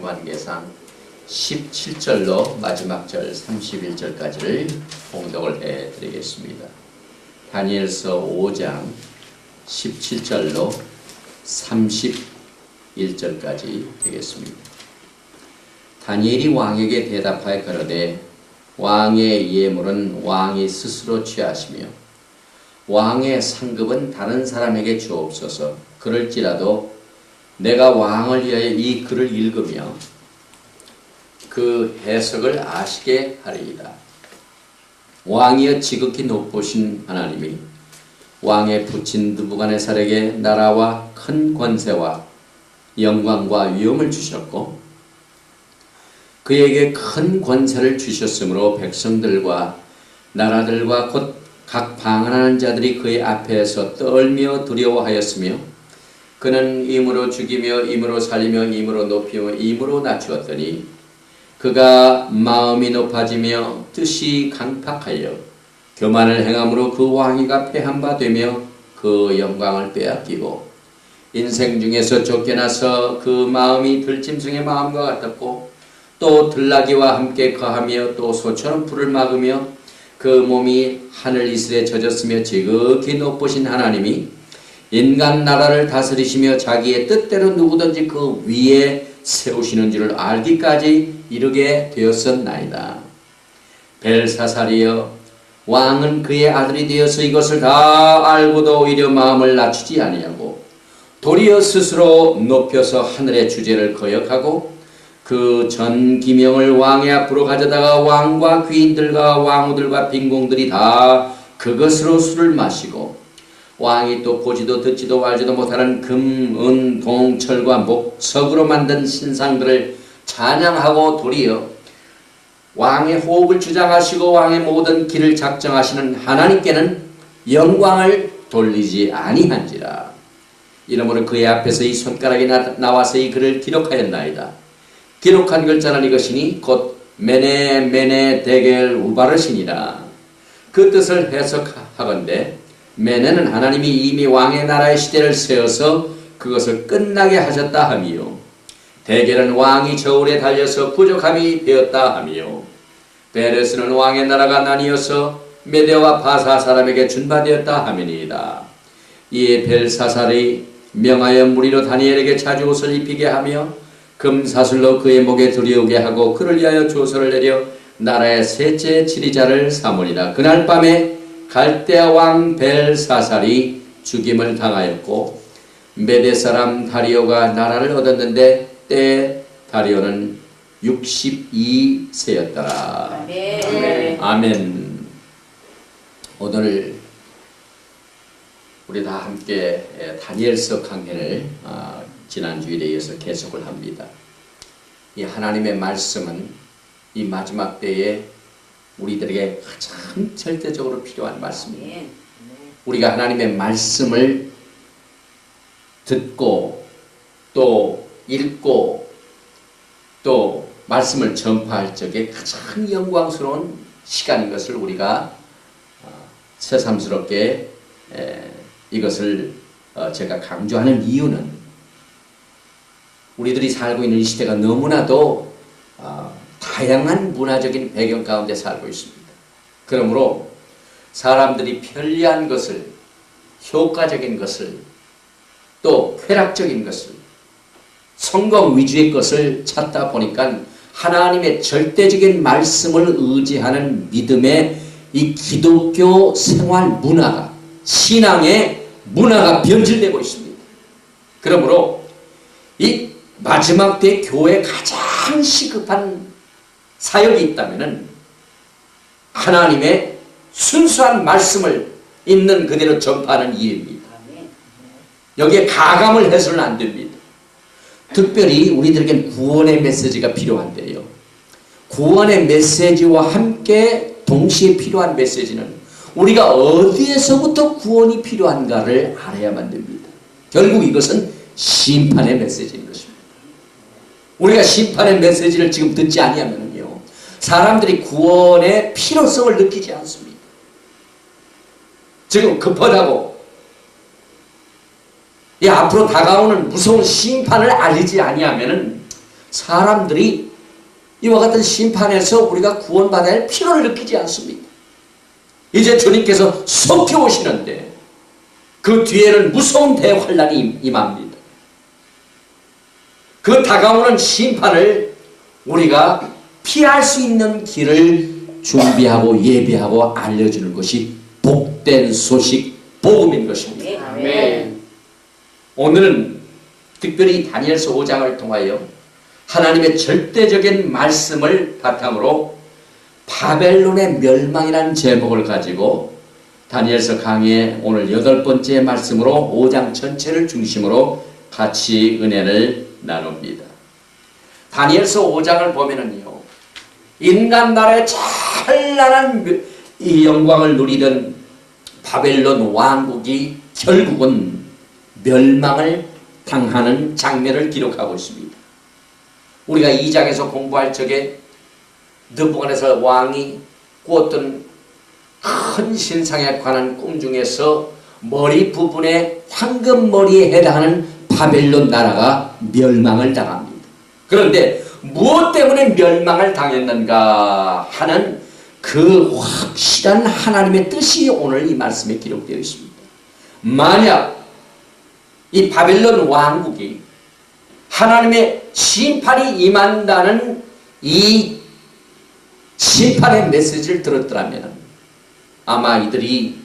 관계상 17절로 마지막 절 31절까지를 봉독을 해드리겠습니다. 다니엘서 5장 17절로 31절까지 되겠습니다. 다니엘이 왕에게 대답하여 가로되 왕의 예물은 왕이 스스로 취하시며 왕의 상급은 다른 사람에게 주옵소서. 그럴지라도 내가 왕을 위하여 이 글을 읽으며 그 해석을 아시게 하리이다. 왕이여 지극히 높으신 하나님이 왕의 부친 느부갓네살에게 나라와 큰 권세와 영광과 위엄을 주셨고 그에게 큰 권세를 주셨으므로 백성들과 나라들과 곧 각 방언하는 자들이 그의 앞에서 떨며 두려워하였으며 그는 임으로 죽이며 임으로 살리며 임으로 높이며 임으로 낮추었더니 그가 마음이 높아지며 뜻이 강팍하여 교만을 행함으로 그 왕위가 패한 바 되며 그 영광을 빼앗기고 인생 중에서 쫓겨나서 그 마음이 들짐승의 마음과 같았고 또 들나귀와 함께 거하며 또 소처럼 불을 막으며 그 몸이 하늘 이슬에 젖었으며 지극히 높으신 하나님이 인간 나라를 다스리시며 자기의 뜻대로 누구든지 그 위에 세우시는 줄을 알기까지 이르게 되었었나이다. 벨사살이여 왕은 그의 아들이 되어서 이것을 다 알고도 오히려 마음을 낮추지 아니하고 도리어 스스로 높여서 하늘의 주제를 거역하고 그 전 기명을 왕의 앞으로 가져다가 왕과 귀인들과 왕후들과 빈공들이 다 그것으로 술을 마시고 왕이 또 보지도 듣지도 알지도 못하는 금, 은, 동, 철과 목석으로 만든 신상들을 찬양하고 도리어 왕의 호흡을 주장하시고 왕의 모든 길을 작정하시는 하나님께는 영광을 돌리지 아니한지라. 이러므로 그의 앞에서 이 손가락이 나와서 이 글을 기록하였나이다. 기록한 글자는 이것이니 곧 메네 데겔 우바르시니라. 그 뜻을 해석하건대 메네는 하나님이 이미 왕의 나라의 시대를 세워서 그것을 끝나게 하셨다 하미요. 데겔은 왕이 저울에 달려서 부족함이 되었다 하미요. 베레스는 왕의 나라가 나뉘어서 메대와 바사 사람에게 준바되었다 하미니이다. 이에 벨사살이 명하여 무리로 다니엘에게 자주 옷을 입히게 하며 금사슬로 그의 목에 들여오게 하고 그를 위하여 조서를 내려 나라의 셋째 지리자를 삼으니라. 그날 밤에 갈대아 왕 벨사살이 죽임을 당하였고 메대 사람 다리오가 나라를 얻었는데 때에 다리오는 62세였더라. 아멘. 아멘. 오늘 우리 다 함께 다니엘서 강해를 지난 주일에 이어서 계속을 합니다. 이 하나님의 말씀은 이 마지막 때에 우리들에게 가장 절대적으로 필요한 말씀입니다. 우리가 하나님의 말씀을 듣고 또 읽고 또 말씀을 전파할 적에 가장 영광스러운 시간인 것을 우리가 새삼스럽게 이것을 제가 강조하는 이유는 우리들이 살고 있는 이 시대가 너무나도 다양한 문화적인 배경 가운데 살고 있습니다. 그러므로 사람들이 편리한 것을, 효과적인 것을, 또 쾌락적인 것을, 성공 위주의 것을 찾다 보니까 하나님의 절대적인 말씀을 의지하는 믿음의 이 기독교 생활 문화가, 신앙의 문화가 변질되고 있습니다. 그러므로 이 마지막 때 교회에 가장 시급한 사역이 있다면 하나님의 순수한 말씀을 있는 그대로 전파하는 일입니다. 여기에 가감을 해서는 안 됩니다. 특별히 우리들에겐 구원의 메시지가 필요한데요. 구원의 메시지와 함께 동시에 필요한 메시지는 우리가 어디에서부터 구원이 필요한가를 알아야만 됩니다. 결국 이것은 심판의 메시지인 것입니다. 우리가 심판의 메시지를 지금 듣지 아니하면요, 사람들이 구원의 필요성을 느끼지 않습니다. 지금 급하다고 이 앞으로 다가오는 무서운 심판을 알리지 아니하면은 사람들이 이와 같은 심판에서 우리가 구원받아야 할 필요를 느끼지 않습니다. 이제 주님께서 속히 오시는데 그 뒤에는 무서운 대환란이 임합니다. 그 다가오는 심판을 우리가 피할 수 있는 길을 준비하고 예비하고 알려주는 것이 복된 소식, 복음인 것입니다. 아멘. 오늘은 특별히 다니엘서 5장을 통하여 하나님의 절대적인 말씀을 바탕으로 바벨론의 멸망이라는 제목을 가지고 다니엘서 강의의 오늘 8번째 말씀으로 5장 전체를 중심으로 같이 은혜를 나눕니다. 다니엘서 5장을 보면은요, 인간 나라의 찬란한 이 영광을 누리던 바벨론 왕국이 결국은 멸망을 당하는 장면을 기록하고 있습니다. 우리가 2장에서 공부할 적에 느부갓네살 왕이 꾸었던 큰 신상에 관한 꿈 중에서 머리 부분에 황금머리에 해당하는 바벨론 나라가 멸망을 당합니다. 그런데 무엇 때문에 멸망을 당했는가 하는 그 확실한 하나님의 뜻이 오늘 이 말씀에 기록되어 있습니다. 만약 이 바벨론 왕국이 하나님의 심판이 임한다는 이 심판의 메시지를 들었더라면 아마 이들이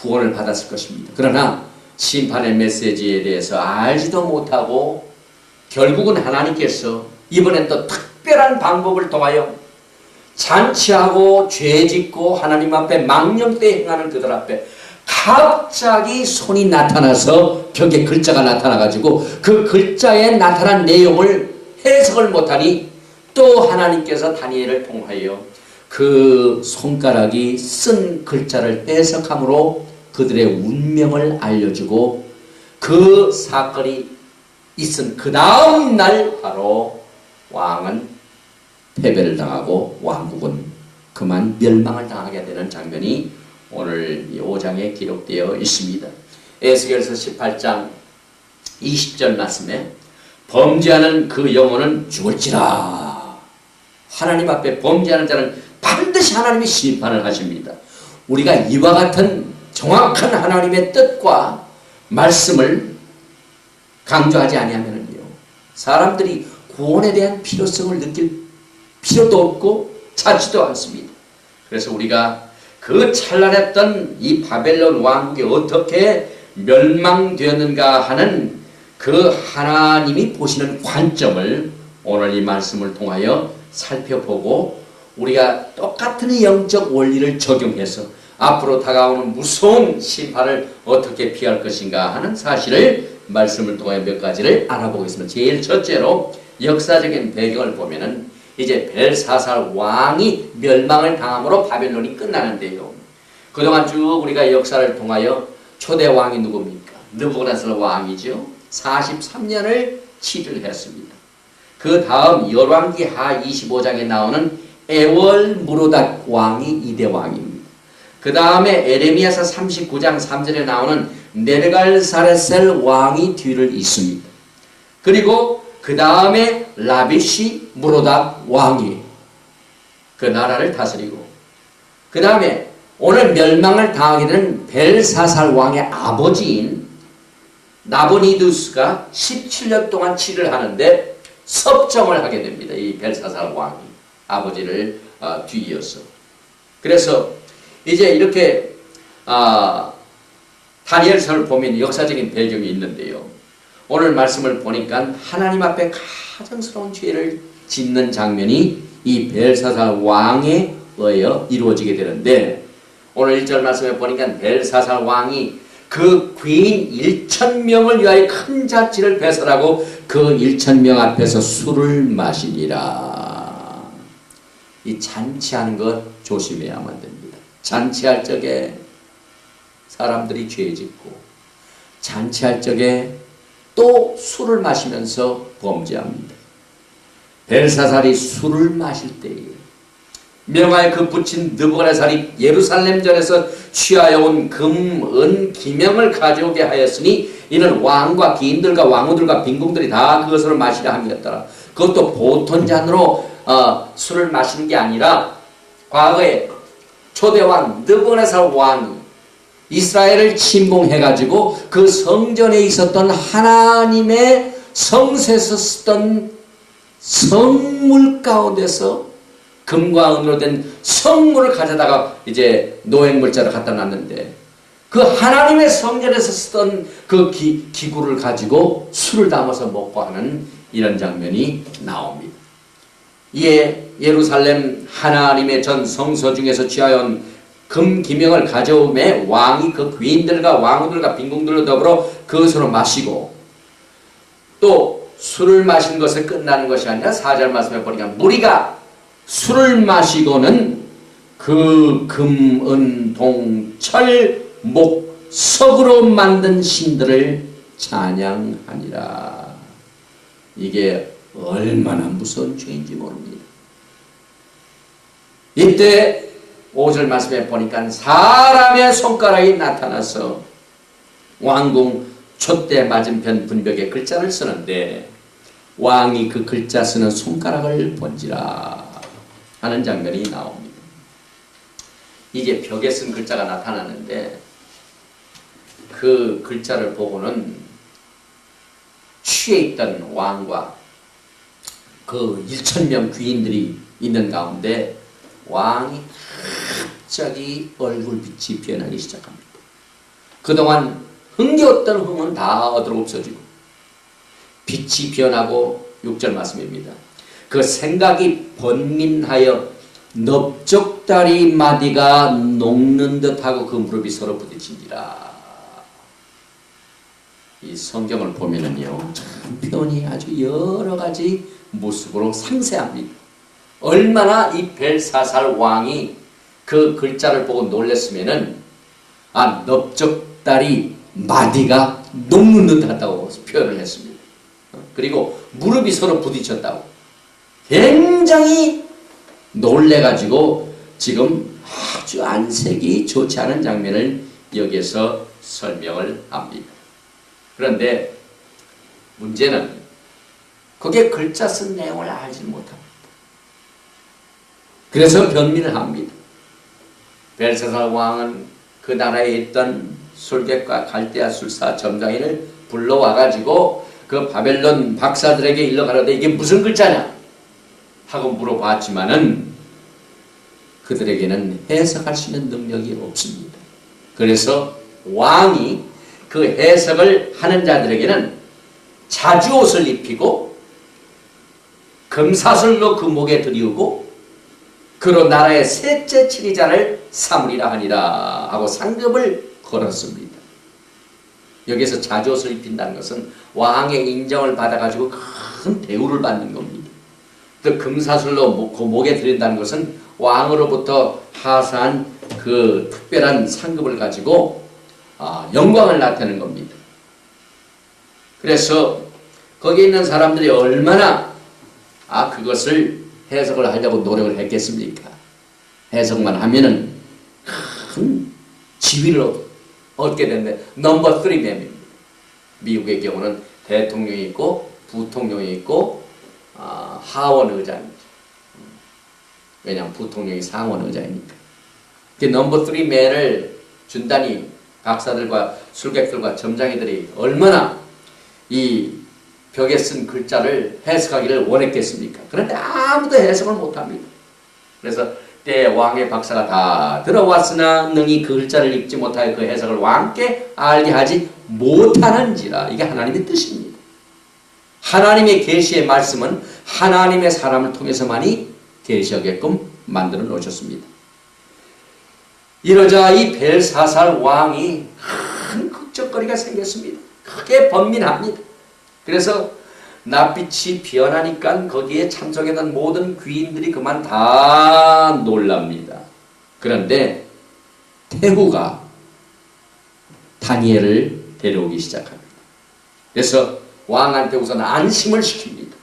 구원을 받았을 것입니다. 그러나 심판의 메시지에 대해서 알지도 못하고 결국은 하나님께서 이번엔 또 특별한 방법을 통하여 잔치하고 죄짓고 하나님 앞에 망령되이 행하는 그들 앞에 갑자기 손이 나타나서 벽에 글자가 나타나가지고 그 글자에 나타난 내용을 해석을 못하니 또 하나님께서 다니엘을 통하여 그 손가락이 쓴 글자를 해석함으로 그들의 운명을 알려주고 그 사건이 있은 그 다음 날 바로 왕은 패배를 당하고 왕국은 그만 멸망을 당하게 되는 장면이 오늘 이 5장에 기록되어 있습니다. 에스겔서 18장 20절 말씀에 범죄하는 그 영혼은 죽을지라. 하나님 앞에 범죄하는 자는 반드시 하나님이 심판을 하십니다. 우리가 이와 같은 정확한 하나님의 뜻과 말씀을 강조하지 아니하면요, 사람들이 구원에 대한 필요성을 느낄 필요도 없고 찾지도 않습니다. 그래서 우리가 그 찬란했던 이 바벨론 왕국이 어떻게 멸망되었는가 하는 그 하나님이 보시는 관점을 오늘 이 말씀을 통하여 살펴보고 우리가 똑같은 영적 원리를 적용해서 앞으로 다가오는 무서운 심판을 어떻게 피할 것인가 하는 사실을 말씀을 통해 몇 가지를 알아보겠습니다. 제일 첫째로 역사적인 배경을 보면은 이제 벨사살 왕이 멸망을 당함으로 바벨론이 끝나는데요. 그동안 쭉 우리가 역사를 통하여 초대 왕이 누굽니까? 느부갓네살 왕이죠. 43년을 치를 했습니다. 그 다음 열왕기하 25장에 나오는 에월무로닷 왕이 2대 왕입니다. 그 다음에 에레미야서 39장 3절에 나오는 네르갈사레셀 왕이 뒤를 잇습니다. 그리고 그 다음에 라비시 무로닷 왕이 그 나라를 다스리고 그 다음에 오늘 멸망을 당하게 되는 벨사살 왕의 아버지인 나보니두스가 17년 동안 치를 하는데 섭정을 하게 됩니다. 이 벨사살 왕이 아버지를 뒤이어서. 그래서 이제 이렇게 다니엘서를 보면 역사적인 배경이 있는데요. 오늘 말씀을 보니까 하나님 앞에 가증스러운 죄를 짓는 장면이 이 벨사살 왕에 의하여 이루어지게 되는데 오늘 1절 말씀에 보니까 벨사살 왕이 그 귀인 1,000명을 위하여 큰 잔치를 배설하고 그 1,000명 앞에서 술을 마시니라. 이 잔치하는 것 조심해야만 됩니다. 잔치할 적에 사람들이 죄 짓고 잔치할 적에 또 술을 마시면서 범죄합니다. 벨사살이 술을 마실 때에 명하에 그 붙인 느부갓네살이 예루살렘전에서 취하여 온 금, 은, 기명을 가져오게 하였으니 이는 왕과 기인들과 왕후들과 빈궁들이 다 그것을 마시려 함이었더라. 그것도 보통 잔으로 술을 마시는 게 아니라 과거에 초대왕 느부갓네살 왕이 이스라엘을 침공해가지고 그 성전에 있었던 하나님의 성소에서 쓰던 성물 가운데서 금과 은으로 된 성물을 가져다가 이제 노획물자로 갖다 놨는데 그 하나님의 성전에서 쓰던 그 기구를 가지고 술을 담아서 먹고 하는 이런 장면이 나옵니다. 이에 예루살렘 하나님의 전 성소 중에서 취하여 온 금기명을 가져오매 왕이 그 귀인들과 왕후들과 빈궁들로 더불어 그것으로 마시고 또 술을 마신 것에 끝나는 것이 아니라 4절 말씀에 보니까 무리가 술을 마시고는 그 금, 은, 동, 철, 목, 석으로 만든 신들을 찬양하니라. 이게 얼마나 무서운 죄인지 모릅니다. 이때 5절 말씀에 보니까 사람의 손가락이 나타나서 왕궁 촛대 맞은편 분벽에 글자를 쓰는데 왕이 그 글자 쓰는 손가락을 본지라 하는 장면이 나옵니다. 이게 벽에 쓴 글자가 나타나는데 그 글자를 보고는 취해 있던 왕과 그 1,000명 귀인들이 있는 가운데 왕이 갑자기 얼굴빛이 변하기 시작합니다. 그동안 흥겨웠던 흥은 다 어디로 없어지고 빛이 변하고 6절 말씀입니다. 그 생각이 번민하여 넓적다리 마디가 녹는 듯하고 그 무릎이 서로 부딪힌지라. 이 성경을 보면은요 참 표현이 아주 여러 가지 모습으로 상세합니다. 얼마나 이 벨사살 왕이 그 글자를 보고 놀랐으면은 넓적다리 마디가 녹는 듯하다고 표현을 했습니다. 그리고 무릎이 서로 부딪혔다고 굉장히 놀래가지고 지금 아주 안색이 좋지 않은 장면을 여기에서 설명을 합니다. 그런데 문제는 거기에 글자 쓴 내용을 알지 못합니다. 그래서 변민을 합니다. 벨사살 왕은 그 나라에 있던 술객과 갈대아 술사 점장인을 불러와가지고 그 바벨론 박사들에게 일러 가라되 이게 무슨 글자냐 하고 물어봤지만은 그들에게는 해석할 수 있는 능력이 없습니다. 그래서 왕이 그 해석을 하는 자들에게는 자주옷을 입히고 금사슬로 그 목에 들이우고 그로 나라의 셋째 치리자를 삼으리라 하니라 하고 상급을 걸었습니다. 여기서 자주옷을 입힌다는 것은 왕의 인정을 받아가지고 큰 대우를 받는 겁니다. 또 금사슬로 그 목에 들인다는 것은 왕으로부터 하사한 그 특별한 상급을 가지고 영광을 나타내는 겁니다. 그래서 거기에 있는 사람들이 얼마나 그것을 해석을 하려고 노력을 했겠습니까? 해석만 하면은 큰 지위를 얻게 되는데 넘버 3맵입니다. 미국의 경우는 대통령이 있고 부통령이 있고 하원 의장이죠. 왜냐하면 부통령이 상원 의장이니까. 그 넘버 3맨을 준다니 박사들과 술객들과 점장이들이 얼마나 이 벽에 쓴 글자를 해석하기를 원했겠습니까? 그런데 아무도 해석을 못합니다. 그래서 때 왕의 박사가 다 들어왔으나 능히 그 글자를 읽지 못하여 그 해석을 왕께 알게 하지 못하는지라. 이게 하나님의 뜻입니다. 하나님의 계시의 말씀은 하나님의 사람을 통해서만이 계시하게끔 만들어 놓으셨습니다. 이러자 이 벨사살 왕이 큰 걱정거리가 생겼습니다. 크게 번민합니다. 그래서 낯빛이 변하니까 거기에 참석했던 모든 귀인들이 그만 다 놀랍니다. 그런데 태후가 다니엘을 데려오기 시작합니다. 그래서 왕한테 우선 안심을 시킵니다.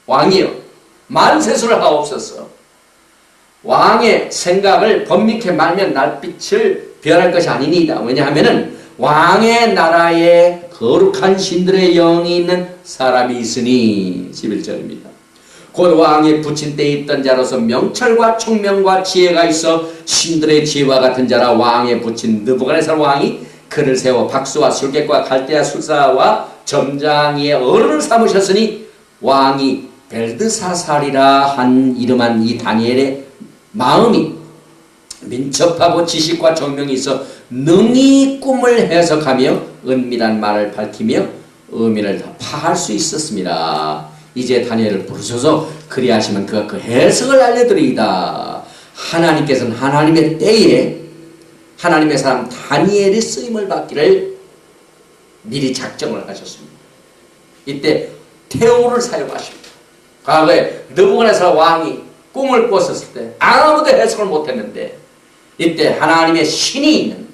왕이여 만세수를 하옵소서. 왕의 생각을 번민케 말면 낯빛을 변할 것이 아니니이다. 왜냐하면은 왕의 나라에 거룩한 신들의 영이 있는 사람이 있으니 11절입니다. 곧 왕이 붙인 때 있던 자로서 명철과 총명과 지혜가 있어 신들의 지혜와 같은 자라. 왕에 붙인 느부갓네살 왕이 그를 세워 박수와 술객과 갈대아 술사와 점장이의 어른을 삼으셨으니 왕이 벨드사살이라 한 이름한 이 다니엘의 마음이 민첩하고 지식과 정명이 있어 능히 꿈을 해석하며 은밀한 말을 밝히며 의미를 다 파할 수 있었습니다. 이제 다니엘을 부르셔서 그리하시면 그가 그 해석을 알려드리이다. 하나님께서는 하나님의 때에 하나님의 사람 다니엘이 쓰임을 받기를 미리 작정을 하셨습니다. 이때 태오를 사용하십니다. 과거에 느부갓네살 왕이 꿈을 꿨었을 때 아무도 해석을 못했는데 이때 하나님의 신이 있는,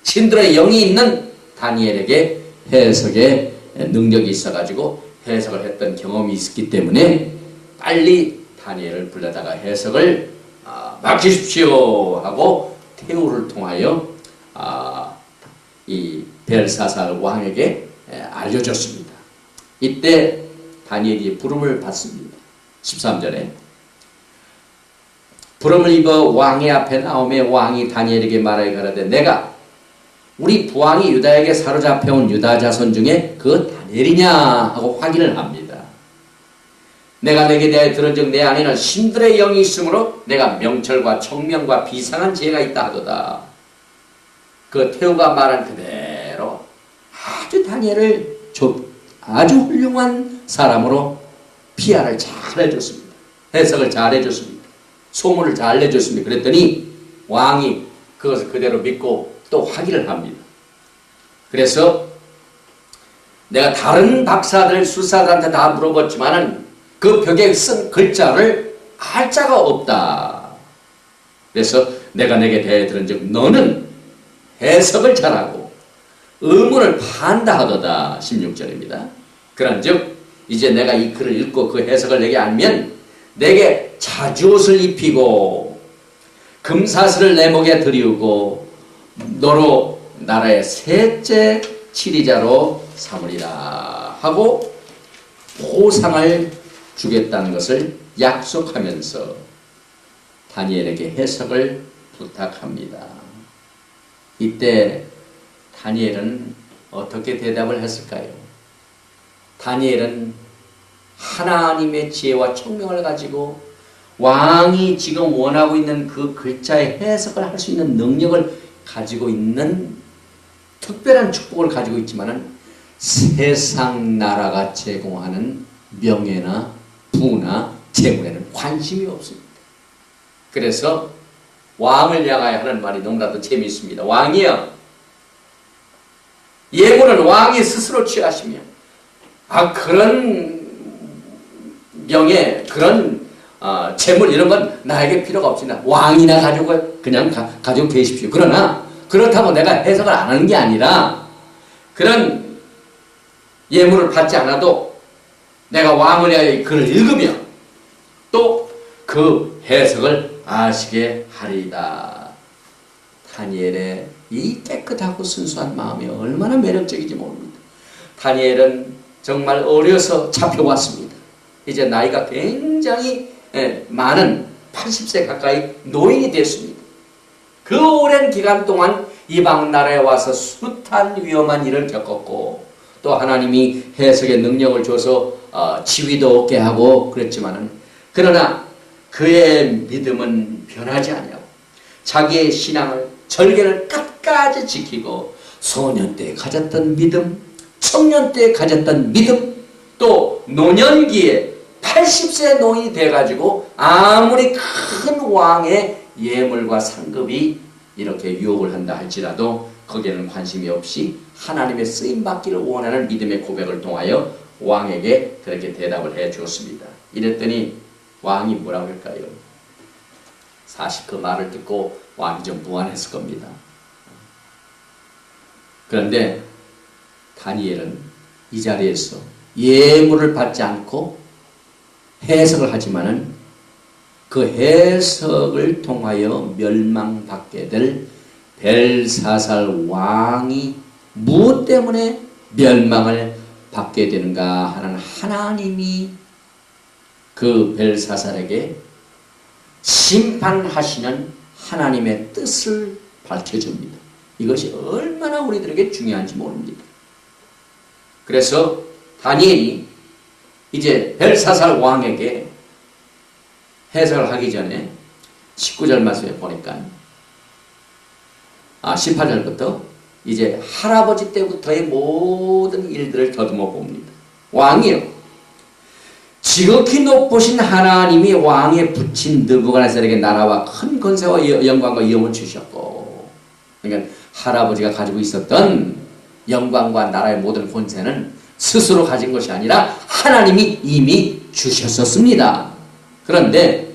신들의 영이 있는 다니엘에게 해석의 능력이 있어가지고 해석을 했던 경험이 있었기 때문에 빨리 다니엘을 불러다가 해석을 맡기십시오 하고 태우를 통하여 이 벨사살 왕에게 알려줬습니다. 이때 다니엘이 부름을 받습니다. 13절에 부름을 입어 왕의 앞에 나오매 왕이 다니엘에게 말하여 가라되 내가 우리 부왕이 유다에게 사로잡혀온 유다 자손 중에 그 다니엘이냐 하고 확인을 합니다. 내가 내게 대하여 들은즉 내 안에는 신들의 영이 있으므로 내가 명철과 청명과 비상한 지혜가 있다 하도다. 그 태우가 말한 그대로 아주 다니엘을 아주 훌륭한 사람으로 피아를 잘 해줬습니다. 해석을 잘 해줬습니다. 소문을 잘 내줬습니다. 그랬더니 왕이 그것을 그대로 믿고 또 확인을 합니다. 그래서 내가 다른 박사들, 술사들한테 다 물어봤지만은 그 벽에 쓴 글자를 알 자가 없다. 그래서 내가 내게 대해 들은즉 너는 해석을 잘하고 의문을 판다 하도다. 16절입니다. 그런즉 이제 내가 이 글을 읽고 그 해석을 내게 알면 내게 자주옷을 입히고 금사슬을 내 목에 들이우고 너로 나라의 셋째 치리자로 삼으리라 하고 보상을 주겠다는 것을 약속하면서 다니엘에게 해석을 부탁합니다. 이때 다니엘은 어떻게 대답을 했을까요? 다니엘은 하나님의 지혜와 총명을 가지고 왕이 지금 원하고 있는 그 글자의 해석을 할 수 있는 능력을 가지고 있는 특별한 축복을 가지고 있지만은 세상 나라가 제공하는 명예나 부나 재물에는 관심이 없습니다. 그래서 왕을 향하여 하는 말이 너무나도 재미있습니다. 왕이여, 예물은 왕이 스스로 취하시며 그런 명예, 그런 재물 이런 건 나에게 필요가 없습니다. 왕이나 가지고 그냥 가지고 계십시오. 그러나 그렇다고 내가 해석을 안 하는 게 아니라 그런 예물을 받지 않아도 내가 왕을 위하여 글을 읽으며 또 그 해석을 아시게 하리이다. 다니엘의 이 깨끗하고 순수한 마음이 얼마나 매력적인지 모릅니다. 다니엘은 정말 어려서 잡혀왔습니다. 이제 나이가 굉장히 많은 80세 가까이 노인이 됐습니다. 그 오랜 기간 동안 이방 나라에 와서 숱한 위험한 일을 겪었고 또 하나님이 해석의 능력을 줘서 지위도 얻게 하고 그랬지만은 그러나 그의 믿음은 변하지 않냐고 자기의 신앙을 절개를 끝까지 지키고 소년 때 가졌던 믿음, 청년 때 가졌던 믿음, 또 노년기에 80세 노인이 돼가지고 아무리 큰 왕의 예물과 상급이 이렇게 유혹을 한다 할지라도 거기에는 관심이 없이 하나님의 쓰임받기를 원하는 믿음의 고백을 통하여 왕에게 그렇게 대답을 해 주었습니다. 이랬더니 왕이 뭐라고 할까요? 사실 그 말을 듣고 왕이 좀 무안했을 겁니다. 그런데 다니엘은 이 자리에서 예물을 받지 않고 해석을 하지만은 그 해석을 통하여 멸망받게 될 벨사살 왕이 무엇 때문에 멸망을 받게 되는가 하는 하나님이 그 벨사살에게 심판하시는 하나님의 뜻을 밝혀줍니다. 이것이 얼마나 우리들에게 중요한지 모릅니다. 그래서 다니엘이 이제 벨사살 왕에게 해석을 하기 전에 19절 말씀에 보니까 18절부터 이제 할아버지 때부터의 모든 일들을 더듬어 봅니다. 왕이요, 지극히 높으신 하나님이 왕에 붙인 느부갓네살에게 나라와 큰 권세와 영광과 위엄을 주셨고, 그러니까 할아버지가 가지고 있었던 영광과 나라의 모든 권세는 스스로 가진 것이 아니라 하나님이 이미 주셨었습니다. 그런데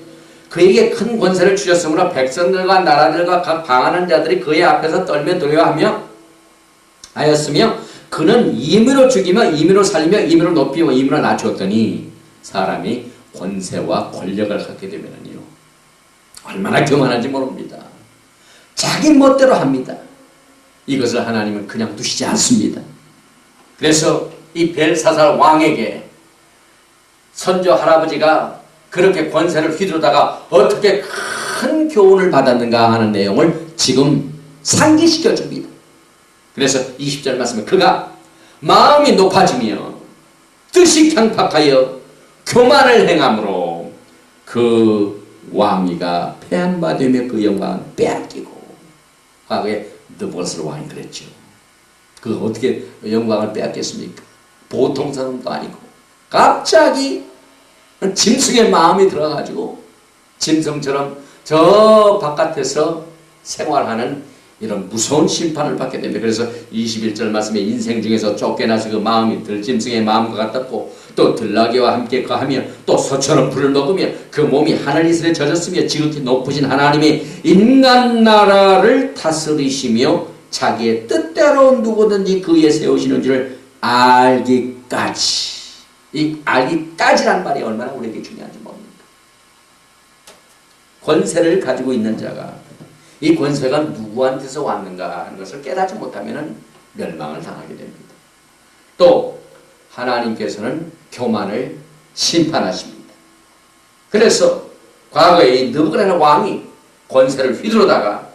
그에게 큰 권세를 주셨으므로 백성들과 나라들과 각 방하는 자들이 그의 앞에서 떨며 두려워하며 하였으며, 그는 임의로 죽이며 임의로 살리며 임의로 높이며 임의로 낮추었더니 사람이 권세와 권력을 갖게 되면요, 얼마나 교만한지 모릅니다. 자기 멋대로 합니다. 이것을 하나님은 그냥 두시지 않습니다. 그래서 이 벨사살 왕에게 선조 할아버지가 그렇게 권세를 휘두르다가 어떻게 큰 교훈을 받았는가 하는 내용을 지금 상기시켜 줍니다. 그래서 20절 말씀에 그가 마음이 높아지며 뜻이 강팍하여 교만을 행함으로 그 왕위가 폐한바되며 그 영광을 빼앗기고, 과거에 느부갓네살 왕이 그랬죠. 그 어떻게 영광을 빼앗겠습니까? 보통 사람도 아니고 갑자기 짐승의 마음이 들어가지고 짐승처럼 저 바깥에서 생활하는 이런 무서운 심판을 받게 됩니다. 그래서 21절 말씀에 인생 중에서 쫓겨나서 그 마음이 들짐승의 마음과 같았고, 또 들나귀와 함께 거하며 또 소처럼 불을 먹으며 그 몸이 하늘 이슬에 젖었으며 지극히 높으신 하나님의 인간 나라를 다스리시며 자기의 뜻대로 누구든지 그에 세우시는 줄을 알기까지. 이 알기까지란 말이 얼마나 우리에게 중요한지 모릅니다. 권세를 가지고 있는 자가 이 권세가 누구한테서 왔는가 하는 것을 깨닫지 못하면 멸망을 당하게 됩니다. 또 하나님께서는 교만을 심판하십니다. 그래서 과거에 이 느부갓네살 왕이 권세를 휘두르다가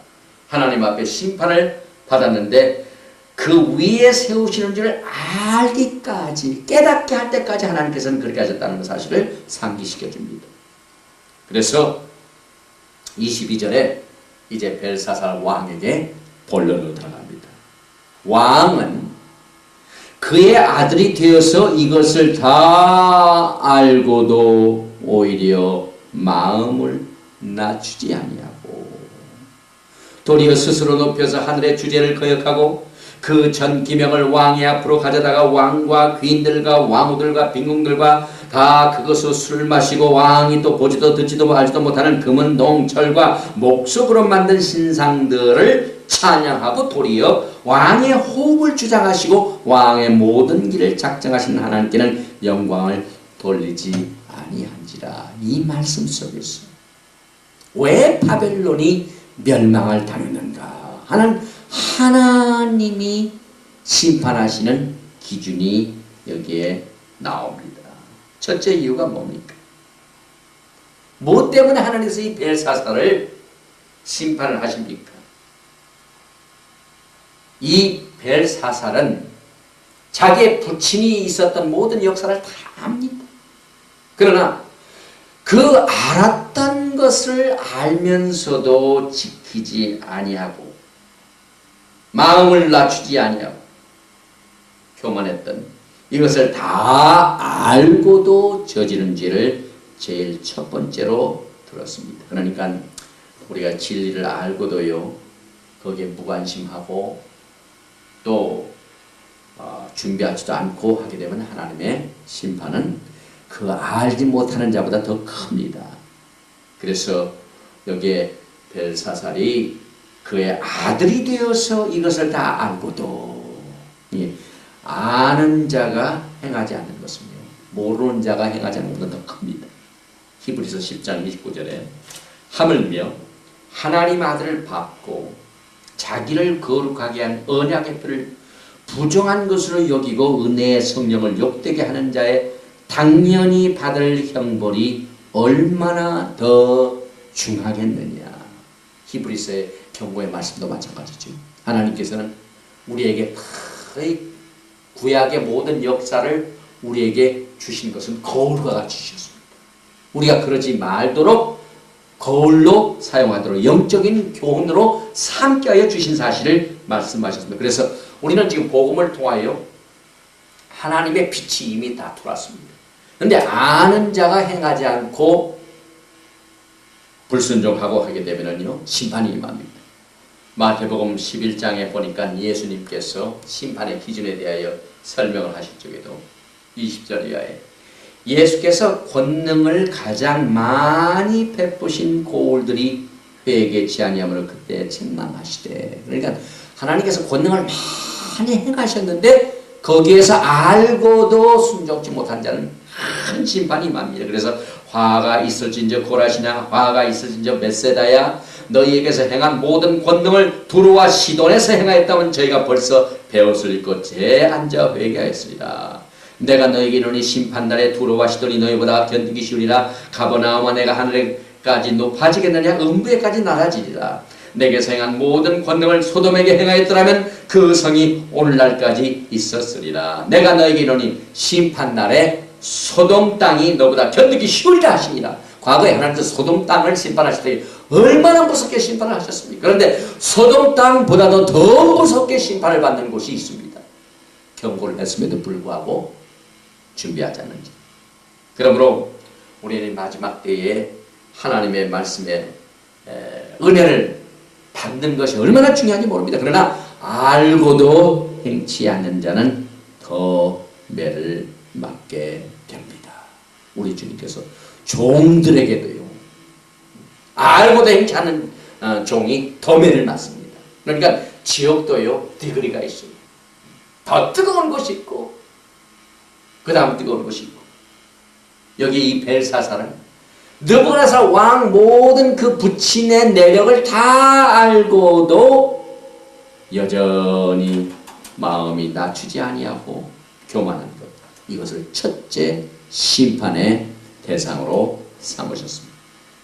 하나님 앞에 심판을 받았는데, 그 위에 세우시는 줄 알기까지, 깨닫게 할 때까지 하나님께서는 그렇게 하셨다는 사실을 상기시켜 줍니다. 그래서 22절에 이제 벨사살 왕에게 본론으로 들어갑니다. 왕은 그의 아들이 되어서 이것을 다 알고도 오히려 마음을 낮추지 아니하고 도리어 스스로 높여서 하늘의 주제를 거역하고 그 전 기명을 왕의 앞으로 가져다가 왕과 귀인들과 왕후들과 빈궁들과 다 그것으로 술을 마시고 왕이 또 보지도 듣지도 알지도 못하는 금은 농철과 목석으로 만든 신상들을 찬양하고 도리어 왕의 호흡을 주장하시고 왕의 모든 길을 작정하시는 하나님께는 영광을 돌리지 아니한지라. 이 말씀 속에서 왜 바벨론이 멸망을 당했는가 하는 하나님이 심판하시는 기준이 여기에 나옵니다. 첫째 이유가 뭡니까? 무엇 때문에 하나님께서 이 벨사살을 심판을 하십니까? 이 벨사살은 자기의 부친이 있었던 모든 역사를 다 압니다. 그러나 그 알았던 것을 알면서도 지키지 아니하고 마음을 낮추지 아니하고 교만했던, 이것을 다 알고도 저지른 죄를 제일 첫 번째로 들었습니다. 그러니까 우리가 진리를 알고도요 거기에 무관심하고 또 준비하지도 않고 하게 되면 하나님의 심판은 그 알지 못하는 자보다 더 큽니다. 그래서 여기에 벨사살이 그의 아들이 되어서 이것을 다 알고도, 아는 자가 행하지 않는 것은요 모르는 자가 행하지 않는 것보다 더 큽니다. 히브리서 10장 29절에 하물며 하나님 아들을 받고 자기를 거룩하게 한 언약의 표를 부정한 것으로 여기고 은혜의 성령을 욕되게 하는 자의 당연히 받을 형벌이 얼마나 더 중하겠느냐. 히브리서의 경고의 말씀도 마찬가지죠. 하나님께서는 우리에게 구약의 모든 역사를 우리에게 주신 것은 거울과 같이 주셨습니다. 우리가 그러지 말도록 거울로 사용하도록 영적인 교훈으로 삼게 하여 주신 사실을 말씀하셨습니다. 그래서 우리는 지금 복음을 통하여 하나님의 빛이 이미 다 들어왔습니다. 그런데 아는 자가 행하지 않고 불순종하고 하게 되면요 심판이 임합니다. 마태복음 11장에 보니까 예수님께서 심판의 기준에 대하여 설명을 하실 적에도 20절 이하에 예수께서 권능을 가장 많이 베푸신 고울들이 회개치 아니하므로 그때 책망하시되, 그러니까 하나님께서 권능을 많이 행하셨는데 거기에서 알고도 순종치 못한 자는 큰 심판이 임합니다. 그래서 화가 있을진저 고라시냐, 화가 있을진저 벳세다야, 너희에게서 행한 모든 권능을 두루와 시돈에서 행하였다면 저희가 벌써 배웠을 것 제 앉아 회개하였으리라. 내가 너에게 이르노니 심판날에 두루와 시돈이 너희보다 견디기 쉬우리라. 가버나움아 내가 하늘에까지 높아지겠느냐, 음부에까지 낮아지리라. 내게서 행한 모든 권능을 소돔에게 행하였더라면 그 성이 오늘날까지 있었으리라. 내가 너에게 이르노니 심판날에 소돔 땅이 너보다 견디기 쉬우리라 하시니라. 과거에 하나님께서 소돔 땅을 심판하실 때 얼마나 무섭게 심판을 하셨습니까? 그런데 소돔 땅보다도 더 무섭게 심판을 받는 곳이 있습니다. 경고를 했음에도 불구하고 준비하지 않는지. 그러므로 우리는 마지막 때에 하나님의 말씀에 은혜를 받는 것이 얼마나 중요한지 모릅니다. 그러나 알고도 행치 않는 자는 더 매를 맞게 됩니다. 우리 주님께서 종들에게도요, 알고도 행치 않는 종이 더 매를 맞습니다. 그러니까 지옥도요 디그리가 있어요. 더 뜨거운 곳이 있고 그 다음 뜨거운 곳이 있고, 여기 이 벨사살은 느부갓네살 왕 모든 그 부친의 내력을 다 알고도 여전히 마음이 낮추지 아니하고 교만한 것, 이것을 첫째 심판의 대상으로 삼으셨습니다.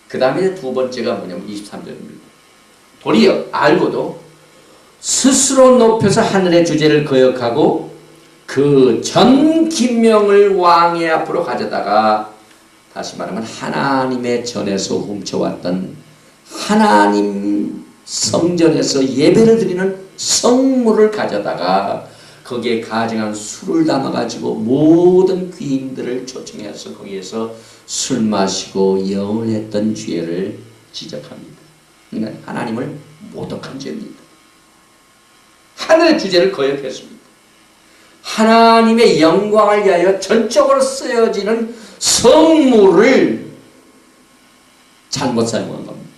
그 다음에 두 번째가 뭐냐면 23절입니다. 도리어 알고도 스스로 높여서 하늘의 주제를 거역하고 그 전 김명을 왕의 앞으로 가져다가, 다시 말하면 하나님의 전에서 훔쳐왔던 하나님 성전에서 예배를 드리는 성물을 가져다가 거기에 가증한 술을 담아가지고 모든 귀인들을 초청해서 거기에서 술 마시고 여울했던 죄를 지적합니다. 그러니까 하나님을 모독한 죄입니다. 하늘의 주제를 거역했습니다. 하나님의 영광을 위하여 전적으로 쓰여지는 성물을 잘못 사용한 겁니다.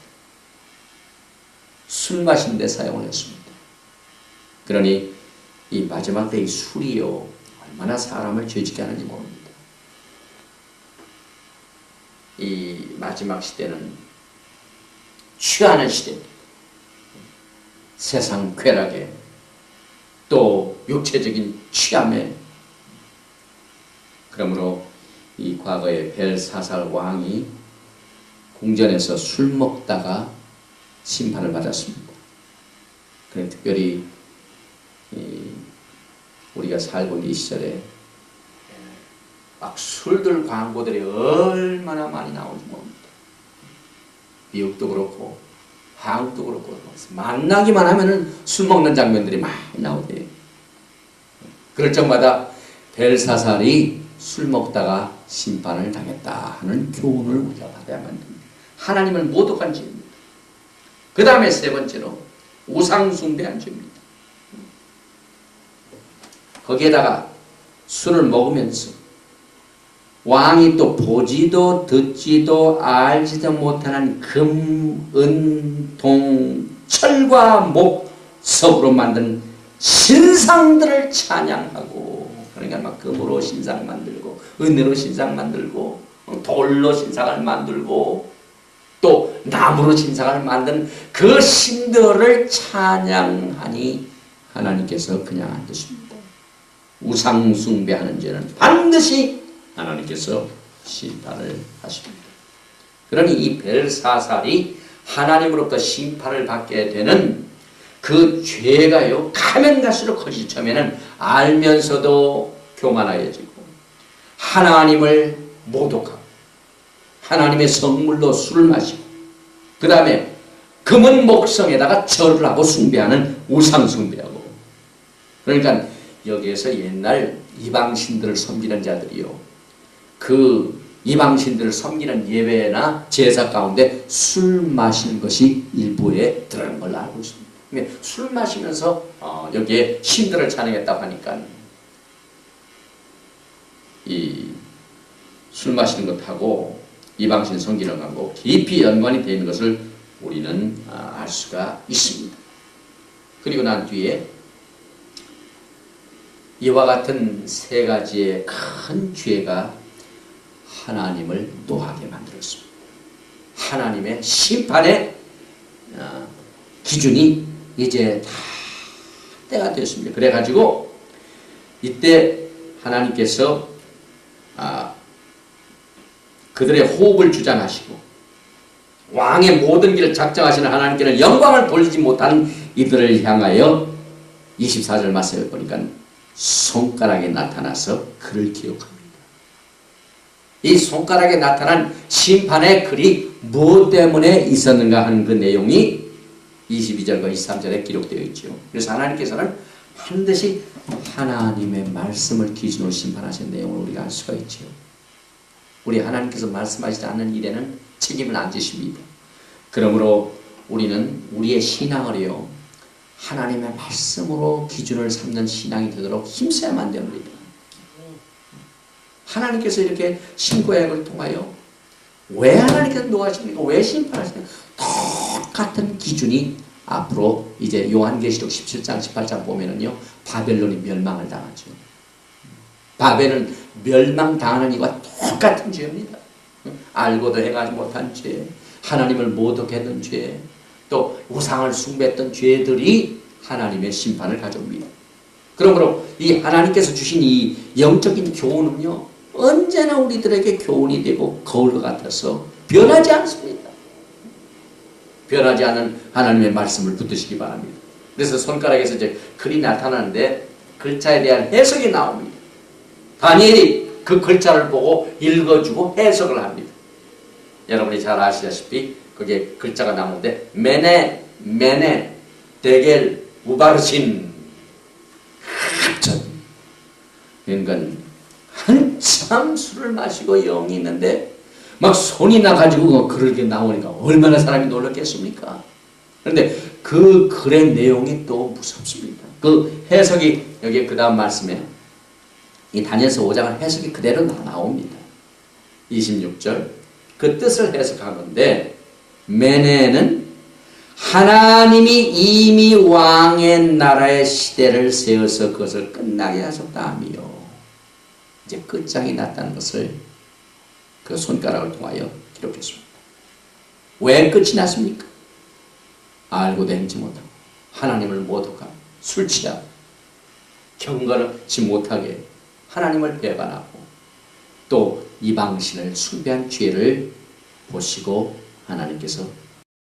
술 마신 데 사용을 했습니다. 그러니 이 마지막 때의 술이요 얼마나 사람을 죄짓게 하는지 모릅니다. 이 마지막 시대는 취하는 시대입니다. 세상 쾌락에 또 육체적인 취함에. 그러므로 이 과거의 벨사살 왕이 궁전에서 술 먹다가 심판을 받았습니다. 그런데 특별히 우리가 살고 있는 이 시절에 막 술들 광고들이 얼마나 많이 나오는지 모릅니다. 미국도 그렇고 한국도 그렇고 만나기만 하면은 술 먹는 장면들이 많이 나오대요. 그럴 적마다 벨사살이 술 먹다가 심판을 당했다 하는 교훈을 우리가 받아야만 됩니다. 하나님을 모독한 죄입니다. 그 다음에 세 번째로 우상 숭배한 죄입니다. 거기에다가 술을 먹으면서 왕이 또 보지도 듣지도 알지도 못하는 금, 은, 동, 철과 목, 석으로 만든 신상들을 찬양하고, 그러니까 막 금으로 신상 만들고 은으로 신상 만들고 돌로 신상을 만들고 또 나무로 신상을 만든 그 신들을 찬양하니 하나님께서 그냥 안 두십니다. 우상 숭배하는 죄는 반드시 하나님께서 심판을 하십니다. 그러니 이 벨사살이 하나님으로부터 심판을 받게 되는 그 죄가요, 가면 갈수록 커지죠. 처음에는 알면서도 교만하여지고 하나님을 모독하고 하나님의 성물로 술을 마시고 그 다음에 금은 목성에다가 절을 하고 숭배하는 우상 숭배하고. 그러니까 여기에서 옛날 이방신들을 섬기는 자들이요, 그 이방신들을 섬기는 예배나 제사 가운데 술 마시는 것이 일부에 들어가는 걸로 알고 있습니다. 술 마시면서 여기에 신들을 찬양했다고 하니까 이 술 마시는 것하고 이방신 섬기는 것하고 깊이 연관이 되어 있는 것을 우리는 알 수가 있습니다. 그리고 난 뒤에 이와 같은 세 가지의 큰 죄가 하나님을 노하게 만들었습니다. 하나님의 심판의 기준이 이제 다 때가 되었습니다. 그래가지고 이때 하나님께서 그들의 호흡을 주장하시고 왕의 모든 길을 작정하시는 하나님께는 영광을 돌리지 못한 이들을 향하여 24절 말씀을 보니까 손가락에 나타나서 그를 기억합니다. 이 손가락에 나타난 심판의 글이 무엇 때문에 있었는가 하는 그 내용이 22절과 23절에 기록되어 있죠. 그래서 하나님께서는 반드시 하나님의 말씀을 기준으로 심판하신 내용을 우리가 알 수가 있죠. 우리 하나님께서 말씀하시지 않는 일에는 책임을 안 지십니다. 그러므로 우리는 우리의 신앙을요, 하나님의 말씀으로 기준을 삼는 신앙이 되도록 힘써야만 됩니다. 하나님께서 이렇게 신구약을 통하여 왜 하나님께서 노하십니까? 왜 심판하십니까? 똑같은 기준이 앞으로 이제 요한계시록 17장 18장 보면은요, 바벨론이 멸망을 당하죠. 바벨은 멸망당하는 이와 똑같은 죄입니다. 알고도 행하지 못한 죄, 하나님을 모독했던 죄, 또 우상을 숭배했던 죄들이 하나님의 심판을 가져옵니다. 그러므로 이 하나님께서 주신 이 영적인 교훈은요, 언제나 우리들에게 교훈이 되고 거울과 같아서 변하지 않습니다. 변하지 않은 하나님의 말씀을 붙드시기 바랍니다. 그래서 손가락에서 이제 글이 나타나는데 글자에 대한 해석이 나옵니다. 다니엘이 그 글자를 보고 읽어주고 해석을 합니다. 여러분이 잘 아시다시피 그게 글자가 나오는데 메네 데겔 우바르신 합천. 그러니까 한참 술을 마시고 영이 있는데 막 손이 나가지고 그렇게 나오니까 얼마나 사람이 놀랐겠습니까? 그런데 그 글의 내용이 또 무섭습니다. 그 해석이 여기 그 다음 말씀에 이 다니엘서 5장은 해석이 그대로 나옵니다. 26절 그 뜻을 해석하는데, 메네는 하나님이 이미 왕의 나라의 시대를 세워서 그것을 끝나게 하셨다 하며, 이제 끝장이 났다는 것을 그 손가락을 통하여 기록했습니다. 왜 끝이 났습니까? 알고도 행치 못하고 하나님을 모독하고 술 취하고 경건하지 못하게 하나님을 배반하고 또 이방신을 숭배한 죄를 보시고 하나님께서